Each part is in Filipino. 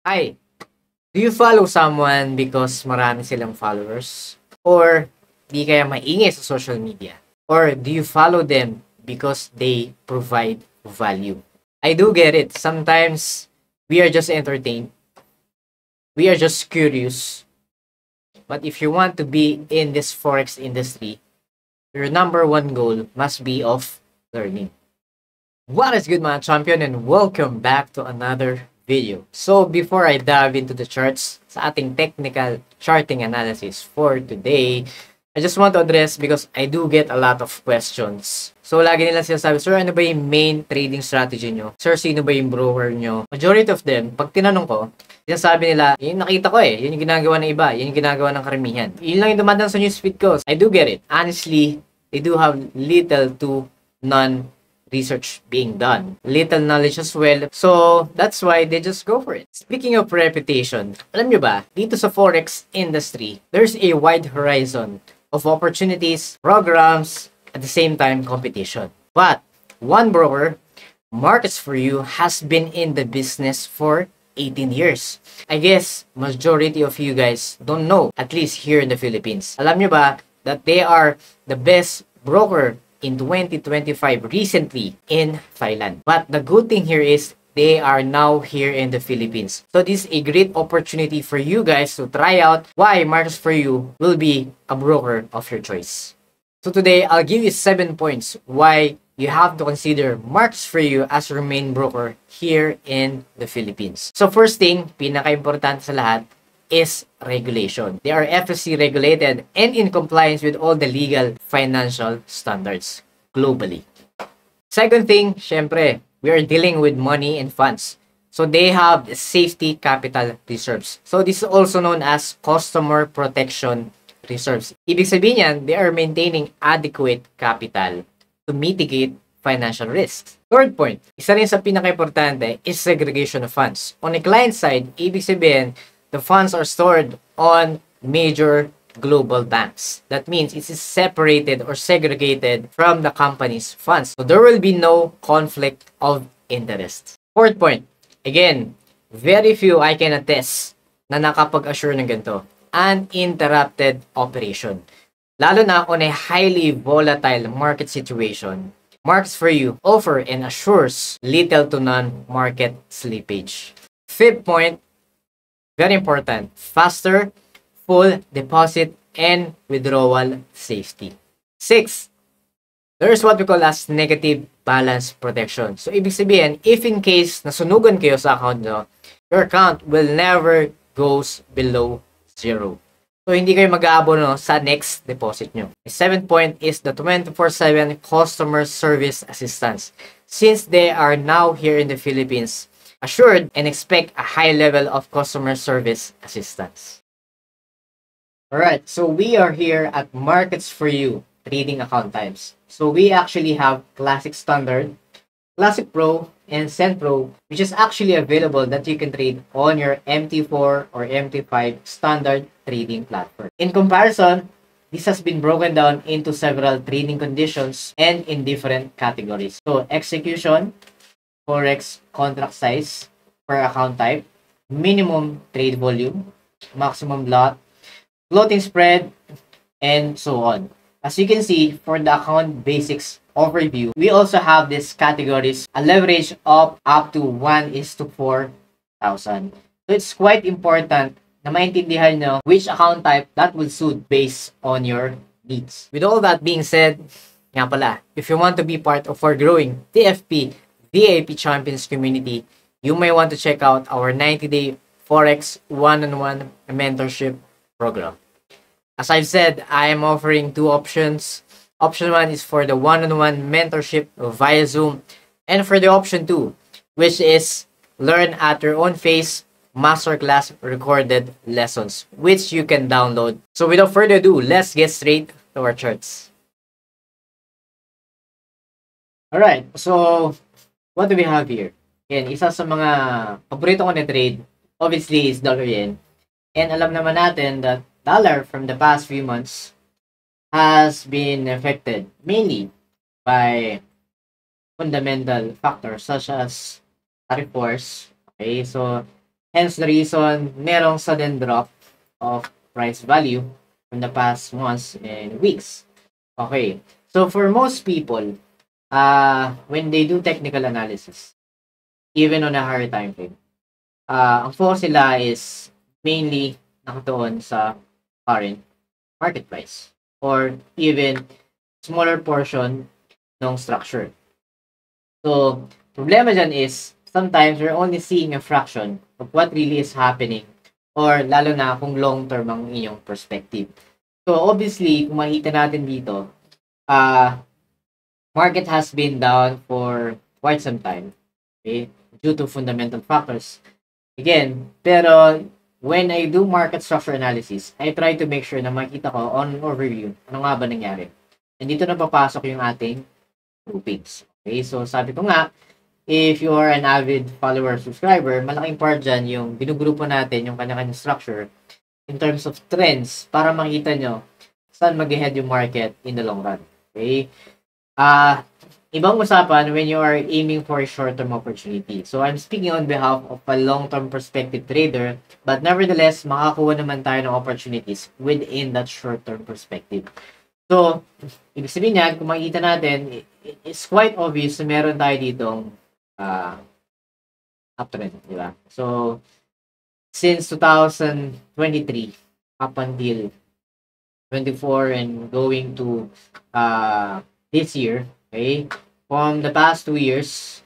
Hi, do you follow someone because marami silang followers? Or di kaya maingay sa social media? Or do you follow them because they provide value? I do get it. Sometimes we are just entertained. We are just curious. But if you want to be in this Forex industry, your number one goal must be of learning. What is good mga champion and welcome back to another video. So before I dive into the charts sa ating technical charting analysis for today, I just want to address because I do get a lot of questions. So lagi nila sinasabi, sir, ano ba yung main trading strategy nyo? Sir, sino ba yung broker nyo? Majority of them, pag tinanong ko, sinasabi nila, yun nakita ko yun yung ginagawa ng iba, yun yung ginagawa ng karamihan. Yun lang yung dumadang sa newsfeed ko. I do get it. Honestly, they do have little to none research being done. Little knowledge as well. So, that's why they just go for it. Speaking of reputation, alam nyo ba, dito sa Forex industry, there's a wide horizon of opportunities, programs, at the same time, competition. But, one broker, Markets for You, has been in the business for 18 years. I guess, majority of you guys don't know, at least here in the Philippines. Alam nyo ba, that they are the best broker in 2025 recently in Thailand. But the good thing here is they are now here in the Philippines. So this is a great opportunity for you guys to try out why Markets for You will be a broker of your choice. So today, I'll give you 7 points why you have to consider Markets for You as your main broker here in the Philippines. So first thing, pinaka-importante sa lahat, is regulation. They are FSC regulated and in compliance with all the legal financial standards globally. Second thing, syempre, we are dealing with money and funds. So they have safety capital reserves. So this is also known as customer protection reserves. Ibig sabihin yan, they are maintaining adequate capital to mitigate financial risks. Third point, isa rin sa pinaka-importante is segregation of funds. On the client side, ibig sabihin, the funds are stored on major global banks. That means it is separated or segregated from the company's funds. So there will be no conflict of interest. Fourth point, again, very few I can attest na nakapag-assure ng ganito. Uninterrupted operation. Lalo na on a highly volatile market situation, Markets for You offer and assures little to none market slippage. Fifth point, very important, faster, full deposit, and withdrawal safety. 6, there's what we call as negative balance protection. So, ibig sabihin, if in case nasunugan kayo sa account nyo, your account will never goes below 0. So, hindi kayo mag-aabono sa next deposit nyo. The 7th point is the 24/7 customer service assistance. Since they are now here in the Philippines, assured and expect a high level of customer service assistance. Alright, so we are here at Markets for You trading account types. So we actually have Classic Standard, Classic Pro, and Cent Pro, which is actually available that you can trade on your MT4 or MT5 standard trading platform. In comparison, this has been broken down into several trading conditions and in different categories. So execution, Forex contract size per account type, minimum trade volume, maximum lot, floating spread, and so on. As you can see, for the account basics overview, we also have these categories, a leverage of up to 1:4,000. So it's quite important na maintindihan nyo which account type that will suit based on your needs. With all that being said, nga pala, if you want to be part of our growing TFP VIP Champions community, you may want to check out our 90-day Forex one-on-one mentorship program. As I've said, I am offering 2 options. Option 1 is for the one-on-one mentorship via Zoom, and for the option 2, which is learn at your own pace, masterclass recorded lessons, which you can download. So without further ado, let's get straight to our charts. Alright, so what do we have here? Yan, isa sa mga paborito ko na trade, obviously, is dollar yen. And alam naman natin that dollar from the past few months has been affected mainly by fundamental factors such as tariff wars. Okay, so Hence the reason merong sudden drop of price value from the past months and weeks. Okay. So for most people, when they do technical analysis, even on a higher time frame, ang focus nila is mainly nakatuon sa current market price or even smaller portion ng structure. So, problema dyan is sometimes we're only seeing a fraction of what really is happening or lalo na kung long-term ang inyong perspective. So, obviously, kung makita natin dito, market has been down for quite some time, okay, due to fundamental factors. Again, pero when I do market structure analysis, I try to make sure na makita ko on overview ano nga ba nangyari. And dito na papasok yung ating groupings. Okay, so sabi ko nga, if you are an avid follower subscriber, malaking part dyan yung binugrupo natin yung kanya-kanya structure in terms of trends para makita nyo saan mag-head yung market in the long run. Okay? Ibang usapan when you are aiming for a short-term opportunity. So, I'm speaking on behalf of a long-term perspective trader, but nevertheless, makakuha naman tayo ng opportunities within that short-term perspective. So, ibig sabihin yan, kung makikita natin, it's quite obvious na meron tayo ditong uptrend, di ba? So, since 2023 up until 24 and going to this year, okay, from the past 2 years,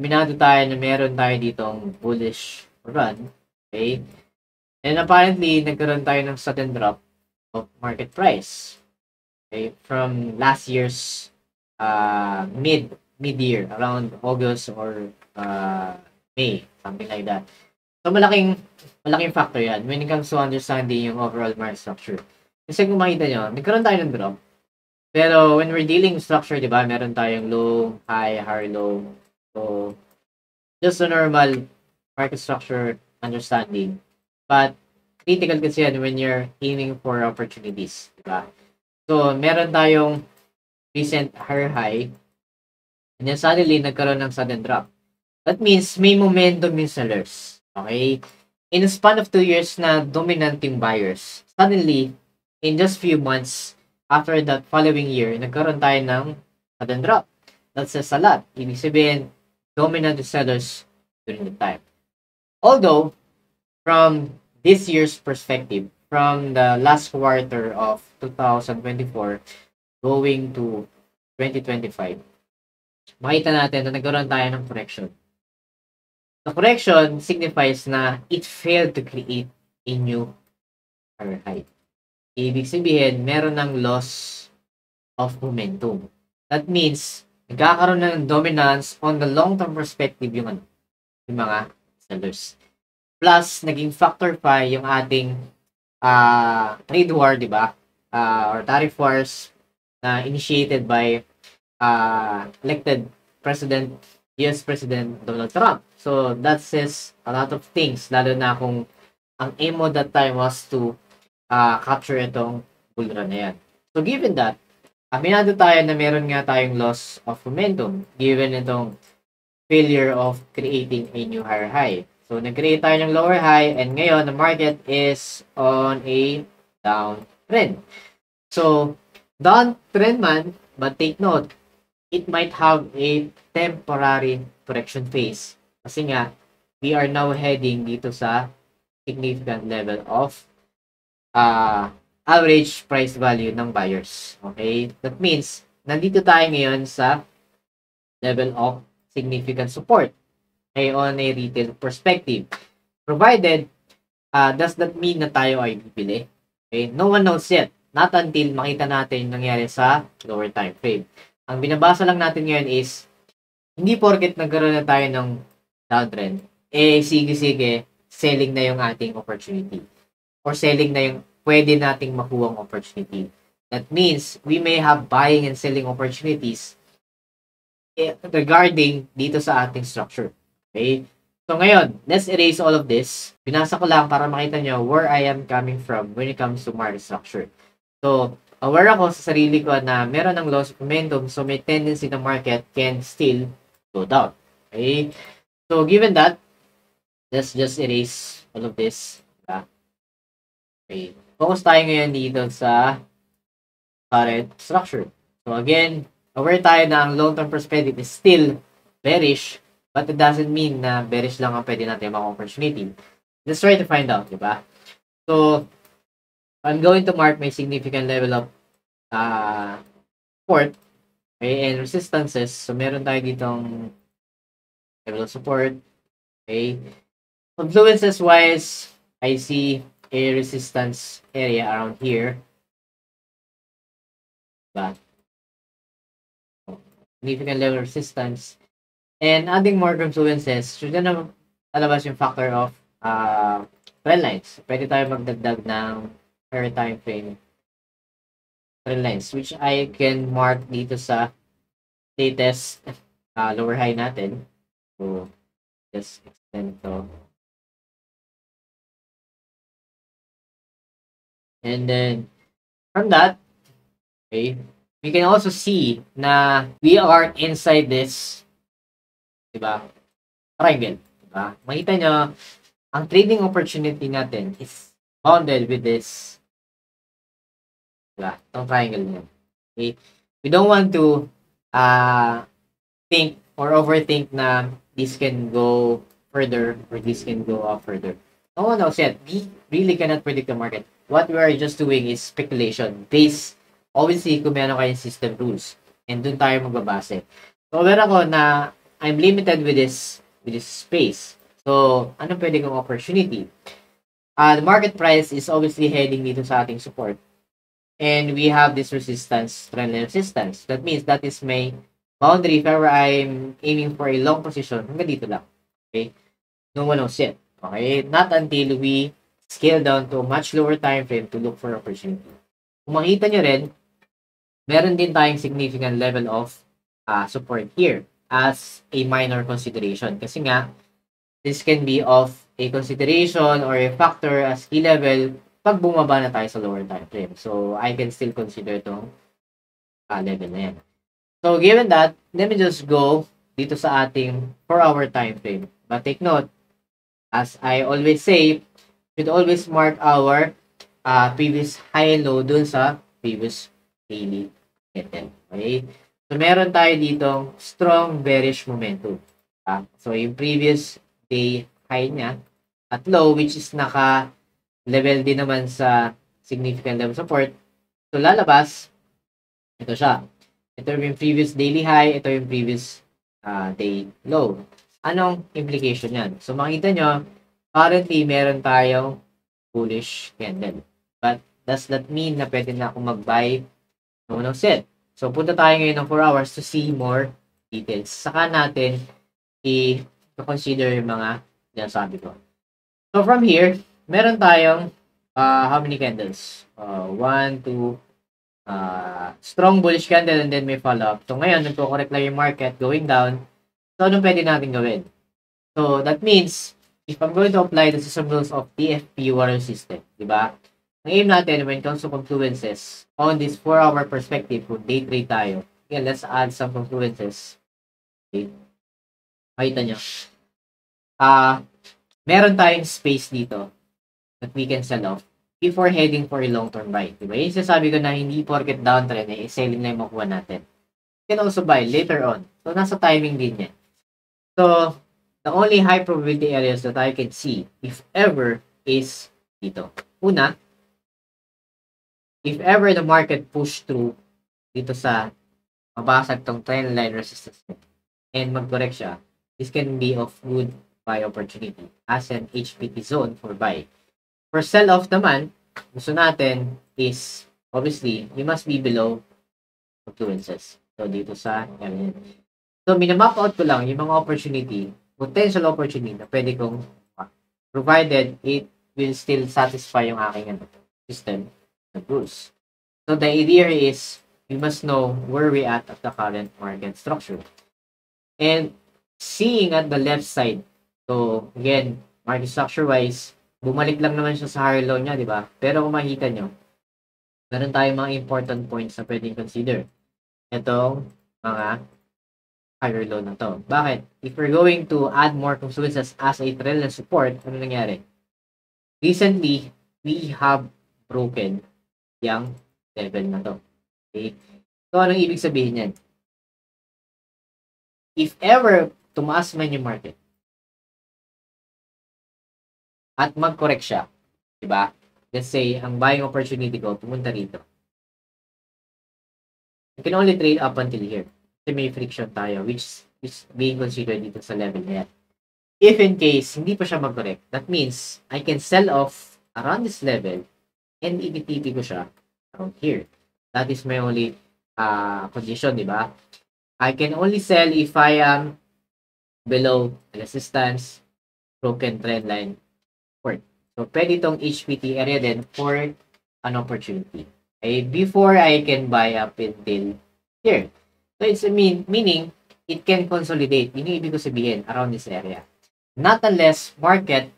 minado tayo na meron tayo ditong bullish run, okay, and apparently, nagkaroon tayo ng sudden drop of market price, okay, from last year's mid-year, around August or May, something like that. So, malaking factor yan when it comes to understanding yung overall market structure. Kasi kung makita nyo, nagkaroon tayo ng drop. Pero when we're dealing with structure, di ba, meron tayong low, high, low. So, just a normal market structure understanding. But, critical kasi yan when you're aiming for opportunities. Di ba? So, meron tayong recent higher high. And then suddenly, nagkaroon ng sudden drop. That means may momentum yung sellers. Okay? In a span of 2 years na dominant yung buyers, suddenly, in just few months, after that following year, nagkaroon tayo ng sudden drop. That says a lot. Ibig sabihin, dominant the sellers during the time. Although, from this year's perspective, from the last quarter of 2024 going to 2025, makita natin na nagkaroon tayo ng correction. The correction signifies na it failed to create a new higher high. Ibig sabihin, meron ng loss of momentum. That means, nagkakaroon ng dominance on the long-term perspective yung mga sellers. Plus, naging factor pa yung ating trade war, di ba? Or tariff wars na initiated by elected US President Donald Trump. So, that says a lot of things, lalo na kung ang aim mo that time was to capture itong bull run na yan. So, given that, aminado tayo na meron nga tayong loss of momentum given itong failure of creating a new higher high. So, nag-create tayo ng lower high and ngayon, the market is on a downtrend. So, downtrend man, but take note, it might have a temporary correction phase. Kasi nga, we are now heading dito sa significant level of average price value ng buyers. Okay? That means, nandito tayo ngayon sa level of significant support. Okay? On a retail perspective. Provided, does that mean na tayo ay bibili? Okay? No one knows yet. Not until makita natin nangyari sa lower time frame. Ang binabasa lang natin ngayon is, hindi porket nagkaroon na tayo ng downtrend, sige, selling na yung ating opportunity. Or selling na yung pwede nating makuhang opportunity. That means, we may have buying and selling opportunities regarding dito sa ating structure. Okay? So ngayon, let's erase all of this. Binasa ko lang para makita nyo where I am coming from when it comes to market structure. So, aware ako sa sarili ko na meron ng loss of momentum, so may tendency the market can still go down. Okay? So, given that, let's just erase all of this. Diba? Okay. Focus tayo ngayon dito sa current structure. So again, aware tayo na ang long-term perspective is still bearish, but it doesn't mean na bearish lang ang pwede natin mga opportunity. Let's try to find out, diba? So, I'm going to mark my significant level of support, okay, and resistances. So, meron tayo ditong level of support, okay. Influences wise, I see a resistance area around here. Diba? Significant level of resistance. And adding more influences, should na alabas yung factor of trend lines. Pwede tayo magdagdag ng per time frame trend lines, which I can mark dito sa latest lower high natin. So, just extend to. And then, from that, okay, we can also see na we are inside this, diba, triangle. Diba? Makita nyo, ang trading opportunity natin is bounded with this, diba, itong triangle nyo. Okay? We don't want to think or overthink na this can go further or this can go up further. No one knows yet. We really cannot predict the market. What we are just doing is speculation based, obviously, kung meron kayong system rules. And dun tayo magbabase. So, aware ako na I'm limited with this space. So, ano pwede kong opportunity? The market price is obviously heading dito sa ating support. And we have this resistance, trend resistance. That means that is my boundary. If ever I'm aiming for a long position, hanggang dito lang. Okay? No one knows yet. Okay? Not until we scale down to a much lower time frame to look for opportunity. Kung makita nyo rin, meron din tayong significant level of support here as a minor consideration. Kasi nga, this can be of a consideration or a factor as key level pag bumaba na tayo sa lower time frame. So, I can still consider itong level na yan. So, given that, let me just go dito sa ating 4-hour time frame. But take note, as I always say, should always mark our previous high and low dun sa previous daily candle. Okay? So, meron tayo ditong strong bearish momentum. So, yung previous day high niya at low, which is naka-level din naman sa significant level support. So, lalabas, ito siya. Ito yung previous daily high, ito yung previous day low. Anong implication yan? So, makita nyo, currently, meron tayong bullish candle. But, does that mean na pwede na akong mag-buy? No set. So, punta tayo ngayon ng 4 hours to see more details. Saka natin i-consider yung mga sinasabi ko. So, from here, meron tayong how many candles? 1, 2, strong bullish candle and then may follow-up. So, ngayon, nagko-correct lang yung market going down. So, anong pwede natin gawin? So, that means, if I'm going to apply the system rules of TFP water system, di ba? Ang aim natin when it comes to confluences, on this 4-hour perspective, kung day trade tayo, okay, let's add some confluences. Okay. Makita nyo. Meron tayong space dito that we can sell off before heading for a long-term buy. Diba? Yung sasabi ko na hindi porket downtrend, selling na yung makuha natin. You can also buy later on. So, nasa timing din yan. So, the only high probability areas that I can see, if ever, is dito. Una, if ever the market push through dito sa mabasag tong trend line resistance and mag-correct siya, this can be of good buy opportunity as an HPT zone for buy. For sell-off naman, gusto natin is, obviously, you must be below influences. So, dito sa area. So, minamap out ko lang yung mga opportunity, potential opportunity na pwede kong provided it will still satisfy yung aking system rules. So, the idea is we must know where we at the current market structure. And seeing at the left side, so, again, market structure-wise, bumalik lang naman siya sa higher low niya, di ba? Pero kung makita nyo, meron tayong mga important points na pwedeng consider. Itong mga higher low na to. Bakit? If we're going to add more confluences as a trend line support, ano nangyari? Recently, we have broken yung level na to. Okay? So, anong ibig sabihin yan? If ever tumaas man yung market at mag-correct siya, diba? Let's say, ang buying opportunity ko, pumunta rito. You can only trade up until here. Kasi may friction tayo, which is being considered dito sa level na yan. If in case, hindi pa siya mag-correct, that means, I can sell off around this level and ititipi ko siya around here. That is my only condition, di ba? I can only sell if I am below resistance, broken trend line, support. So, pwede itong HPT area din for an opportunity. Okay? Before I can buy up until here. So, it's meaning it can consolidate. Yun yung ibig ko sabihin around this area. Not unless market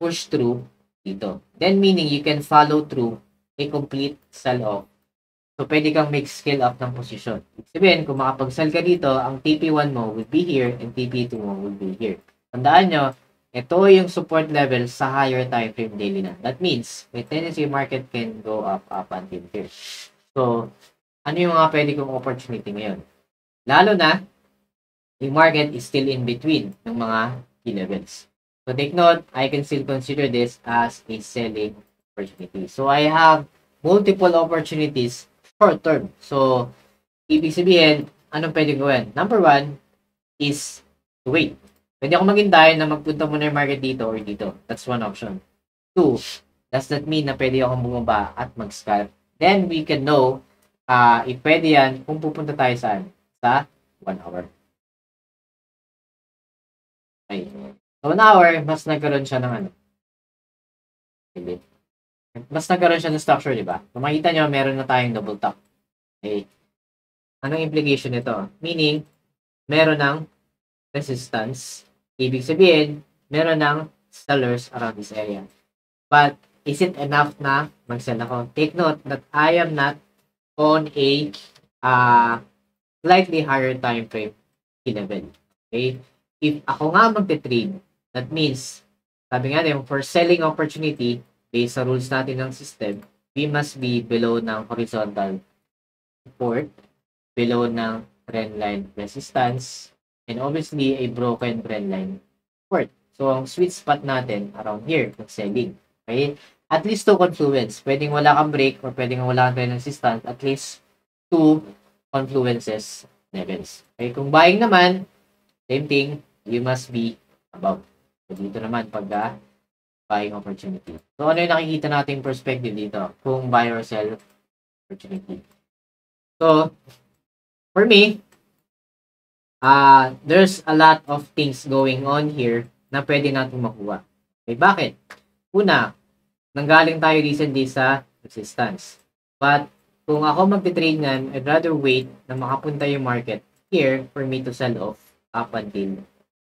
push through dito. Then meaning you can follow through a complete sell-off. So, pwede kang make scale up ng position. Ibig sabihin, kung makapag-sell ka dito, ang TP1 mo will be here and TP2 mo will be here. Tandaan nyo, ito yung support level sa higher time frame daily na. That means, may tendency market can go up until here. So, ano yung mga pwede kong opportunity ngayon? Lalo na, yung market is still in between ng mga key levels. So, take note, I can still consider this as a selling opportunity. So, I have multiple opportunities short term. So, ibig sabihin, anong pwede gawin? Number one is to wait. Pwede ako maghintay na magpunta muna yung market dito or dito. That's one option. Two, does that mean na pwede akong bumaba at mag-scalp? Then, we can know if pwede yan kung pupunta tayo saan? Sa 1 hour. Okay. So, 1 hour, mas nagkaroon siya ng ano? Mas nagkaroon siya ng structure, di ba? Kung makita nyo, meron na tayong double top. Okay. Anong implication nito? Meaning, meron ng resistance. Ibig sabihin, meron ng sellers around this area. But, is it enough na mag-sell ako? Take note that I am not on a slightly higher time frame level. Okay? If ako nga magte-trade, that means, sabi nga din, for selling opportunity, based sa rules natin ng system, we must be below ng horizontal support, below ng trend line resistance, and obviously, a broken trend line support. So, ang sweet spot natin, around here, ng selling. Okay? At least 2 confluence. Pwedeng wala kang break or pwedeng wala kang trend resistance. At least 2 confluences levels. Okay? Kung buying naman, same thing, you must be above. So, dito naman, pag buying opportunity. So, ano yung nakikita nating perspective dito? Kung buy or sell opportunity. So, for me, there's a lot of things going on here na pwede natin makuha. Okay, bakit? Una, nanggaling tayo recently sa resistance. But, kung ako magte-trade nyan, I'd rather wait na makapunta yung market here for me to sell off up until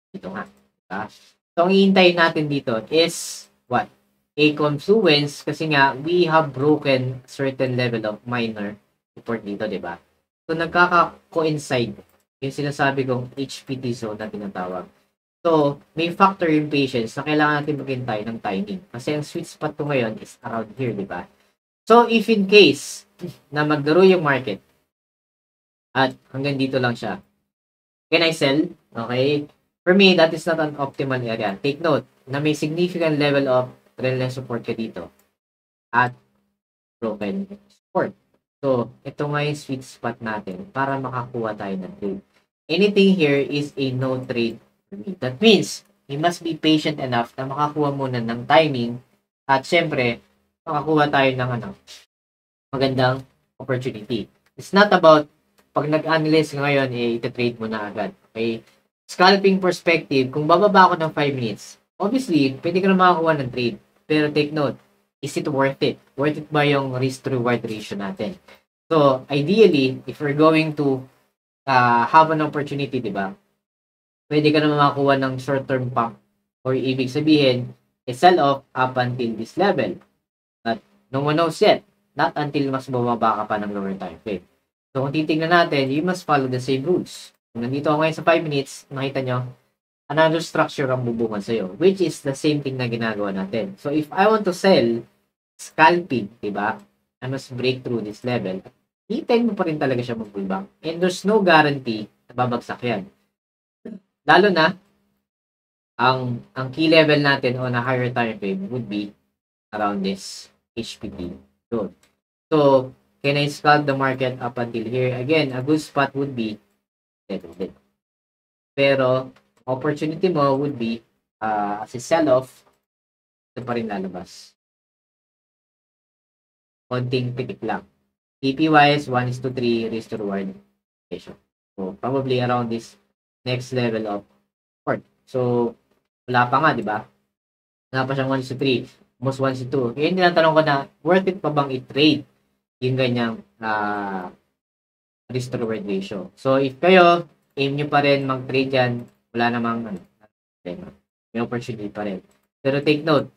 dito nga. Diba? So, ang iintayin natin dito is what? A confluence kasi nga, we have broken certain level of minor support dito, diba? So, nagkaka-coincide yung sinasabi kong HPT zone na tinatawag. So, may factor yung patience na kailangan natin maghintay ng timing. Kasi ang sweet spot ko ngayon is around here, di ba? So, if in case na maglaro yung market at hanggang dito lang siya, can I sell? Okay? For me, that is not an optimal area. Take note na may significant level of trend line support ka dito at broken support. So, ito nga yung sweet spot natin para makakuha tayo ng trade. Anything here is a no trade for me. That means, you must be patient enough na makakuha muna ng timing at syempre, makakuha tayo ng magandang opportunity. It's not about pag nag-analyze ngayon, ita-trade mo na agad. Okay? Scalping perspective, kung bababa ako ng 5 minutes, obviously, pwede ka na makakuha ng trade. Pero take note, is it worth it? Worth it ba yung risk-to-reward ratio natin? So, ideally, if we're going to have an opportunity, di ba? Pwede ka na makakuha ng short-term pump or ibig sabihin, sell off up until this level. But no one knows yet. Not until mas bumaba ka pa ng lower time frame. So, kung titignan natin, you must follow the same rules. Nandito ako ngayon sa 5 minutes, nakita nyo, another structure ang bubungan sa'yo, which is the same thing na ginagawa natin. So, if I want to sell scalping, diba? I must break through this level. Hintayin mo pa rin talaga siya mag-pullback. And there's no guarantee na babagsak yan. Lalo na, ang key level natin on a higher time frame would be around this HPT zone. So, can I scalp the market up until here? Again, a good spot would be level din. Pero, opportunity mo would be as a sell-off, ito pa rin lalabas. Konting tipik lang. TP-wise, 1:3 risk to reward ratio. So, probably around this next level of support. So, wala pa nga, di ba? Wala pa siyang 1:3. Almost 1:2. Ngayon, tinatanong ko na, worth it pa bang i-trade yung ganyang risk to reward ratio? So, if kayo, aim nyo pa rin mag-trade yan, wala namang may opportunity pa rin. Pero take note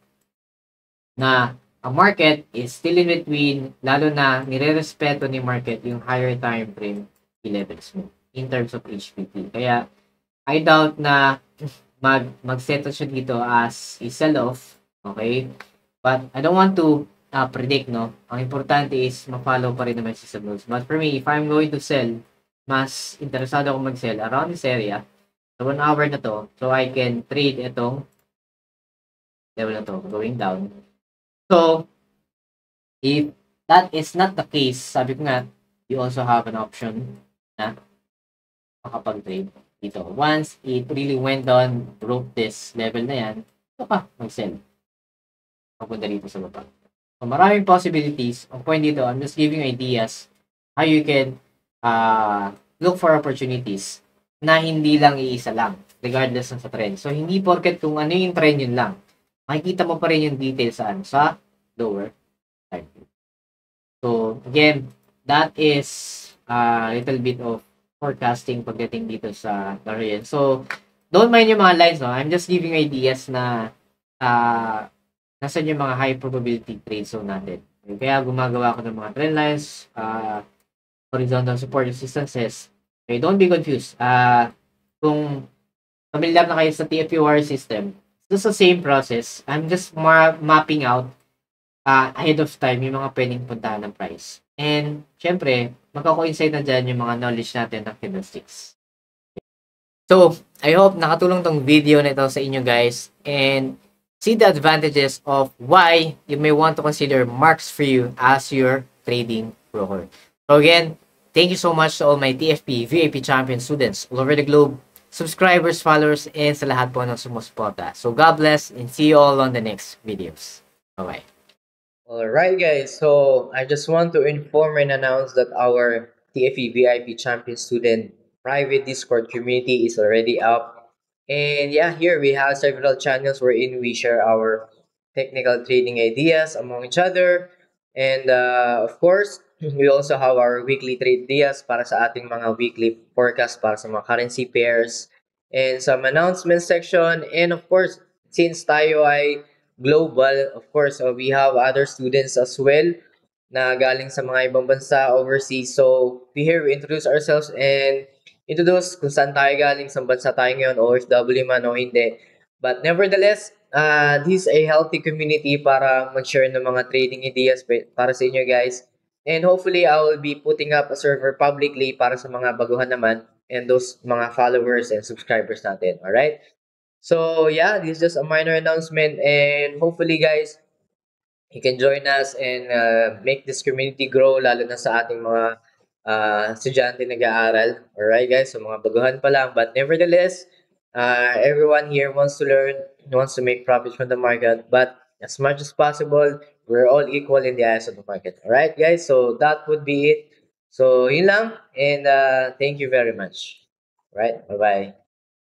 na ang market is still in between, lalo na nire-respeto ni market yung higher time frame levels mo in terms of HPT. Kaya, I doubt na mag-settle siya dito as a sell-off, okay? But I don't want to predict, no? Ang importante is ma-follow pa rin naman si moves. But for me, if I'm going to sell, mas interesado ako mag-sell around this area, so 1 hour na to, so I can trade itong level na to, going down. So, if that is not the case, sabi ko nga, you also have an option na makapag-trade dito. Once it really went down, broke this level na yan, ito ka, mag-sell. Papunta dito sa baba. So, maraming possibilities. Ang point dito, I'm just giving ideas how you can look for opportunities na hindi lang iisa lang, regardless ng sa trend. So, hindi porket kung ano yung trend yun lang. Makikita mo pa rin yung details sa lower time. So, again, that is a little bit of forecasting pagdating dito sa variance. So, don't mind yung mga lines, no? I'm just giving ideas na nasan yung mga high probability trade zone natin. Kaya gumagawa ko ng mga trend lines, horizontal support resistances. Okay, don't be confused. Kung familiar na kayo sa TFUR system, it's the same process. I'm just mapping out ahead of time yung mga pwedeng puntahan ng price. And, syempre, magkako-insight na dyan yung mga knowledge natin ng candlesticks. So, I hope nakatulong tong video na ito sa inyo guys. And, see the advantages of why you may want to consider Marks for you as your trading broker. So, again, thank you so much to all my TFP, VIP champion students all over the globe, subscribers, followers, and sa lahat po ng sumusuporta. So, God bless and see you all on the next videos. Bye-bye. Alright guys, so I just want to inform and announce that our TFE VIP Champion Student private Discord community is already up. And yeah, here we have several channels wherein we share our technical trading ideas among each other. And of course, we also have our weekly trade ideas para sa ating mga weekly forecast para sa mga currency pairs and some announcement section. And of course, since tayo ay global, of course, we have other students as well na galing sa mga ibang bansa overseas. So, we introduce ourselves and introduce kung saan tayo galing, sa bansa tayo ngayon, OFW man o hindi. But nevertheless, this is a healthy community para mag-share ng mga trading ideas para sa inyo guys. And hopefully, I will be putting up a server publicly para sa mga baguhan naman and those mga followers and subscribers natin. Alright? So yeah, this is just a minor announcement and hopefully guys, you can join us and make this community grow lalo na sa ating mga estudyante nag-aaral. Alright guys, so mga baguhan pa lang. But nevertheless, everyone here wants to learn, wants to make profits from the market. But as much as possible, we're all equal in the eyes of the market. Alright guys, so that would be it. So yun lang and thank you very much. Right, bye-bye.